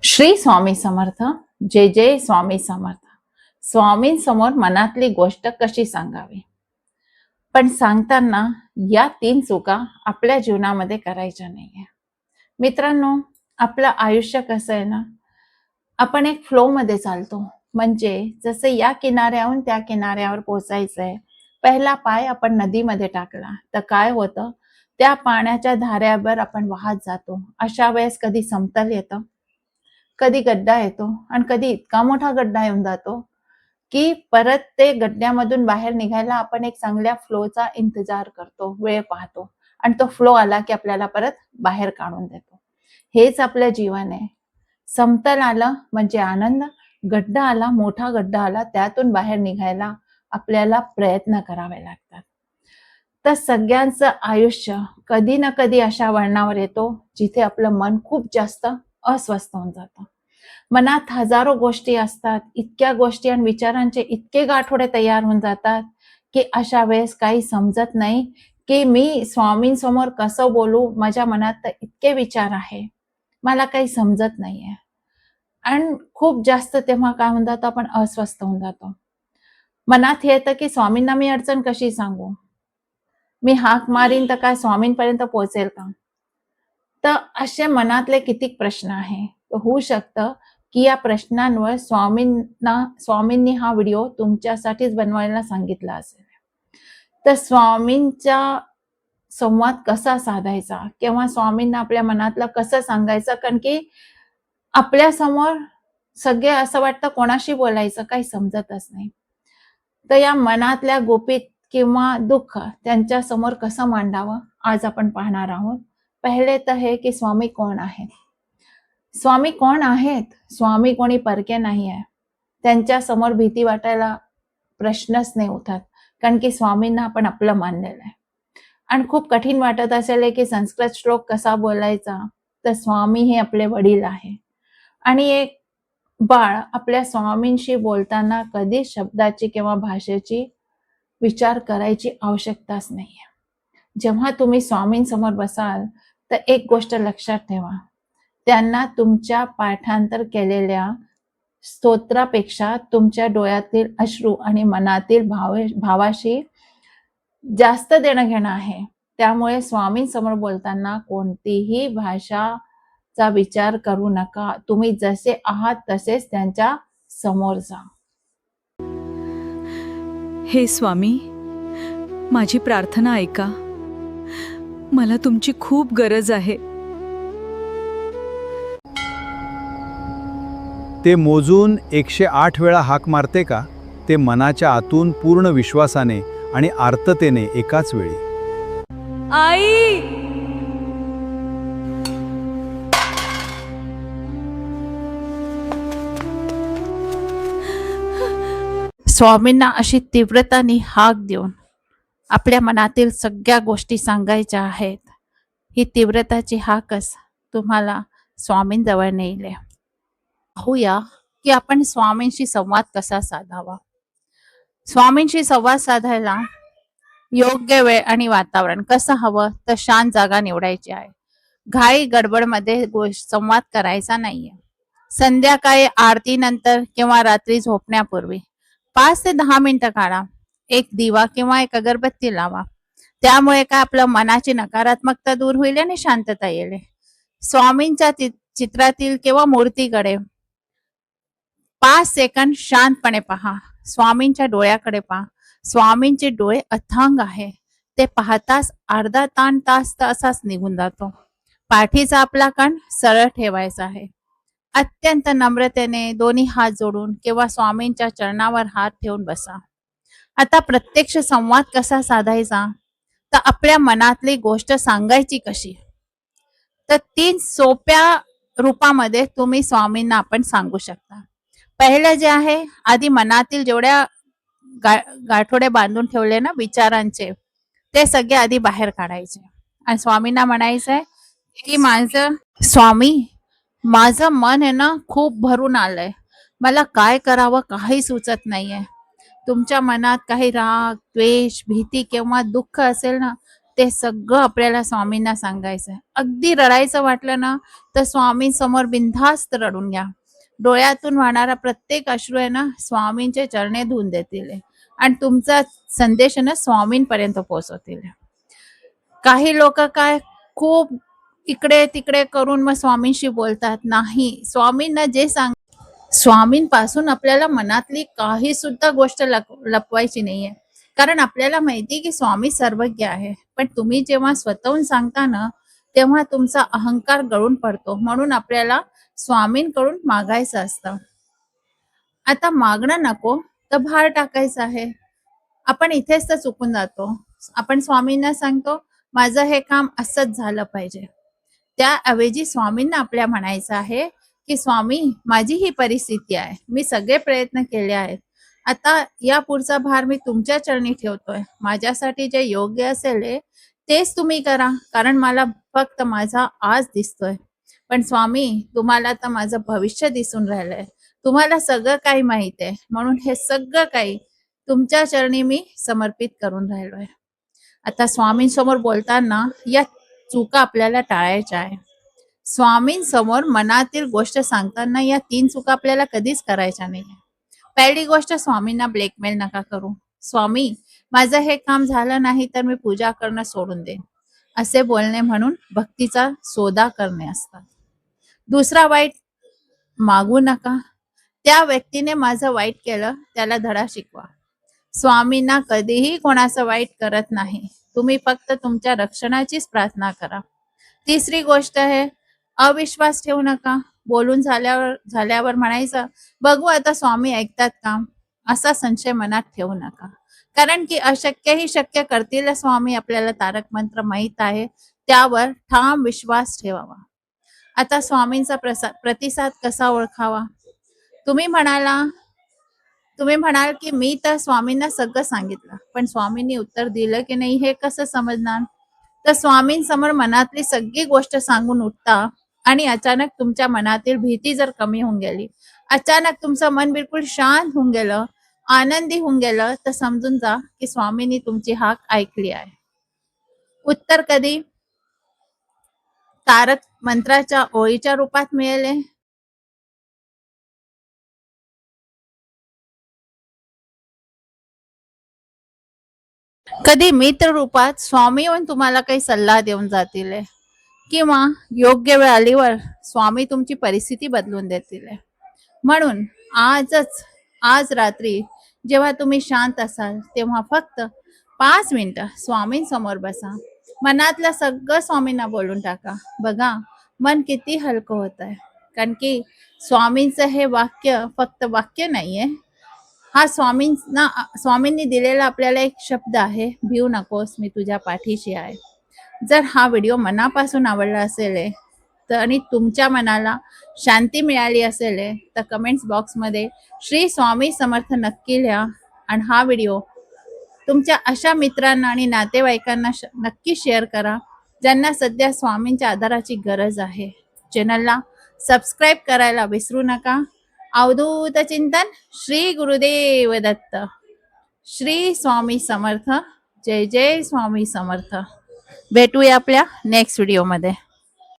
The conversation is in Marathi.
श्री स्वामी समर्थ. जय जय स्वामी समर्थ. स्वामींसमोर मनातली गोष्ट कशी सांगावी, पण सांगताना या 3 चुका आपल्या जीवनामध्ये करायच्या नाहीये. मित्रांनो, आपलं आयुष्य कसं आहे ना, आपण एक फ्लो मध्ये चालतो. म्हणजे जसं या किनाऱ्याहून त्या किनाऱ्यावर पोहोचायचंय, पहिला पाय आपण नदीमध्ये टाकला तर काय होतं, त्या पाण्याच्या धाऱ्यावर आपण वाहत जातो. अशा वेळेस कधी समतल येतं, कधी गड्डा येतो आणि कधी इतका मोठा गड्डा येऊन जातो की परत ते गड्ड्यामधून बाहेर निघायला आपण एक चांगल्या फ्लोचा इंतजार करतो, वेळ पाहतो आणि तो फ्लो आला की आपल्याला परत बाहेर काढून देतो. हेच आपलं जीवन आहे. समतल आलं म्हणजे आनंद, गड्डा आला, मोठा गड्डा आला, त्यातून बाहेर निघायला आपल्याला प्रयत्न करावे लागतात. तर सगळ्यांचं आयुष्य कधी ना कधी अशा वळणावर येतो जिथे आपलं मन खूप जास्त अस्वस्थ होऊन जातं. मनात हजारो गोष्टी असतात, इतक्या गोष्टी आणि विचारांचे इतके गाठोडे तयार होऊन जातात की अशा वेळेस काही समजत नाही की मी स्वामींसमोर कसं बोलू. माझ्या मनात तर इतके विचार आहे, मला काही समजत नाहीये. आणि खूप जास्त तेव्हा काय होऊन जातं, आपण अस्वस्थ होऊन जातो. मनात हे येतं की स्वामींना मी अडचण कशी सांगू, मी हाक मारीन तर काय स्वामींपर्यंत पोहोचेल का. तर असे मनातले कितीक प्रश्न आहे. होऊ शकतं की या प्रश्नांवर स्वामींनी हा व्हिडिओ तुमच्यासाठीच बनवायला सांगितला असेल. तर स्वामींचा संवाद कसा साधायचा किंवा स्वामींना आपल्या मनातलं कसं सांगायचं, कारण की आपल्या समोर सगळे असं वाटतं कोणाशी बोलायचं काही समजतच नाही. तर या मनातल्या गोपीत किंवा दुःख त्यांच्या समोर कसं मांडावं आज आपण पाहणार आहोत. पहिले तर हे की स्वामी कोण आहेत. स्वामी कोण आहेत? स्वामी कोणी परके नाही आहे. त्यांच्या समोर भीती वाटायला प्रश्नच नाही उठत, कारण की स्वामींना आपण आपलं मानलेलं आहे. आणि खूप कठीण वाटत असेल की संस्कृत श्लोक कसा बोलायचा, तर स्वामी हे आपले वडील आहे. आणि एक बाळ आपल्या स्वामींशी बोलताना कधी शब्दाची किंवा भाषेची विचार करायची आवश्यकताच नाहीये. जेव्हा तुम्ही स्वामींसमोर बसाल तर एक गोष्ट लक्षात ठेवा, त्यांना तुमच्या पाठांतर केलेल्या स्तोत्रापेक्षा तुमच्या डोळ्यातील अश्रू आणि मनातील भावाशी जास्त देणं घेणं आहे. त्यामुळे स्वामींसमोर बोलताना कोणतीही भाषाचा विचार करू नका. तुम्ही जसे आहात तसेच त्यांच्या समोर जा. हे स्वामी, माझी प्रार्थना ऐका. मला तुमची खूप गरज आहे. ते मोजून 108 वेळा हाक मारते का, ते मनाच्या आतून पूर्ण विश्वासाने आणि आर्ततेने एकाच वेळी. आई, स्वामींना अशी तीव्रताने हाक देऊन आपल्या मनातील सगळ्या गोष्टी सांगायच्या आहेत. ही तीव्रताची हाकच तुम्हाला स्वामींजवळ नेईल. पाहूया की आपण स्वामींशी संवाद कसा साधावा. स्वामींशी संवाद साधायला योग्य वेळ आणि वातावरण कसं हवं, तर शांत जागा निवडायची आहे. घाई गडबडमध्ये संवाद करायचा नाहीये. संध्याकाळी आरतीनंतर किंवा रात्री झोपण्यापूर्वी 5 ते 10 मिनिटं काढा. एक दिवा किंवा एक अगरबत्ती लावा. त्यामुळे काय आपलं मनाची नकारात्मकता दूर होईल आणि शांतता येईल. स्वामींच्या चित्रातील किंवा मूर्तीकडे 5 सेकंद शांतपणे पहा. स्वामींच्या डोळ्याकडे पहा. स्वामींचे डोळे अथांग आहे. ते पाहताच अर्धा तास तर असाच निघून जातो. पाठीचा आपला कण सरळ ठेवायचा आहे. अत्यंत नम्रतेने दोन्ही हात जोडून किंवा स्वामींच्या चरणावर हात ठेवून बसा. आता प्रत्यक्ष संवाद कसा साधायचा, तर आपल्या मनातली गोष्ट सांगायची कशी, तर 3 सोप्या रूपामध्ये तुम्ही स्वामींना आपण सांगू शकता. पहिलं जे आहे, आधी मनातील जेवढ्या गाठोडे बांधून ठेवले ना विचारांचे, ते सगळे आधी बाहेर काढायचे आणि स्वामींना म्हणायचंय की स्वामी, माझं मन आहे ना खूप भरून आलंय, मला काय करावं काही सुचत नाहीये. तुमच्या मनात काही राग, द्वेष, भीती किंवा दुःख असेल ना, ते सगळं आपल्याला स्वामींना सांगायचं आहे. अगदी रडायचं वाटलं ना तर स्वामींसमोर बिनधास्त रडून घ्या. डोळ्यातून वाहणारा प्रत्येक अश्रू आहे ना स्वामींचे चरणे धुवून देतील आणि तुमचा संदेश आहे ना स्वामींपर्यंत पोहोचवतील. काही लोक काय खूप इकडे तिकडे करून मग स्वामींशी बोलतात. नाही, स्वामींना जे सांग स्वामींपासून आपल्याला मनातली काही सुद्धा गोष्ट लपवायची नाहीये. कारण आपल्याला माहिती की स्वामी सर्वज्ञ आहे. पण तुम्ही जेव्हा स्वतःहून सांगता ना तेव्हा तुमचा अहंकार गळून पडतो. म्हणून आपल्याला स्वामींकडून मागायचं असतं. आता मागणं नको तर भार टाकायचं आहे. आपण इथेच तर चुकून जातो. आपण स्वामींना सांगतो माझं हे काम असंच झालं पाहिजे. त्याऐवजी स्वामींना आपल्या म्हणायचं आहे की स्वामी माझी ही परिस्थिती आहे. मी सगळे प्रयत्न केले आहेत. आता या पुढचा भार मी तुमच्या चरणी ठेवतोय. माझ्यासाठी जे योग्य असेल तेच तुम्ही करा. कारण मला फक्त माझा आज दिसतोय. पण स्वामी तुम्हाला तर माझं भविष्य दिसून राहिलंय. तुम्हाला सगळं काही माहित आहे. म्हणून हे सगळं काही तुमच्या चरणी मी समर्पित करून राहिलोय. आता स्वामींसमोर बोलताना या चुका आपल्याला टाळायच्या आहे. स्वामींसमोर मनातील गोष्ट सांगताना या 3 चुका आपल्याला कधीच करायच्या नाही. पहिली गोष्ट, स्वामींना ब्लॅकमेल नका करू. स्वामी माझं हे काम झालं नाही तर मी पूजा करणं सोडून देईन असे बोलणे म्हणून भक्तीचा सौदा करणे असतात. दुसरा, वाईट मागू नका. त्या व्यक्तीने माझं वाईट केलं त्याला धडा शिकवा. स्वामींना कधीही कोणाचं वाईट करत नाही. तुम्ही फक्त तुमच्या रक्षणाचीच प्रार्थना करा. तिसरी गोष्ट आहे, अविश्वास ठेवू नका. बोलून झाल्यावर म्हणायचं बघू आता स्वामी ऐकतात का, असा संशय मनात ठेवू नका. कारण की अशक्यही शक्य करतील स्वामी. आपल्याला तारक मंत्र माहित आहे. त्यावर ठाम विश्वास ठेवावा. आता स्वामींचा प्रतिसाद कसा ओळखावा. तुम्ही म्हणाल की मी तर स्वामींना सगळं सांगितलं पण स्वामींनी उत्तर दिलं की नाही हे कसं समजणार. तर स्वामींसमोर मनातली सगळी गोष्ट सांगून उठता आणि अचानक तुमच्या मनातील भीती जर कमी होऊन गेली, अचानक तुमचं मन बिलकुल शांत होऊन गेलं, आनंदी होऊन गेलं, तर समजून जा की स्वामींनी तुमची हाक ऐकली आहे. उत्तर कधी तारक मंत्राच्या ओळीच्या रूपात मिळेल, कधी मित्र रूपात स्वामी येऊन तुम्हाला काही सल्ला देऊन जातील, किंवा योग्य वेळ आलीवर स्वामी तुमची परिस्थिती बदलून देतील. म्हणून आज रात्री जेव्हा तुम्ही शांत असाल तेव्हा फक्त 5 मिनिटं स्वामींसमोर बसा. मनातलं सगळं स्वामींना बोलून टाका. बघा मन किती हलकं होत आहे. कारण की स्वामींचं हे वाक्य फक्त वाक्य नाहीये. हा स्वामींनी दिलेला आपल्याला एक शब्द आहे, भिऊ नकोस मी तुझ्या पाठीशी आहे. जर हा व्हिडिओ मनापासून आवडला असेल तर आणि तुमच्या मनाला शांती मिळाली असेल तर कमेंट्स बॉक्समध्ये श्री स्वामी समर्थ नक्की लिहा. आणि हा व्हिडिओ तुमच्या अशा मित्रांना आणि नातेवाईकांना नक्की शेअर करा ज्यांना सध्या स्वामींच्या आधाराची गरज आहे. चॅनलला सबस्क्राईब करायला विसरू नका. अवधूत चिंतन श्री गुरुदेव दत्त. श्री स्वामी समर्थ. जय जय स्वामी समर्थ. भेटूया आपल्या नेक्स्ट व्हिडिओमध्ये.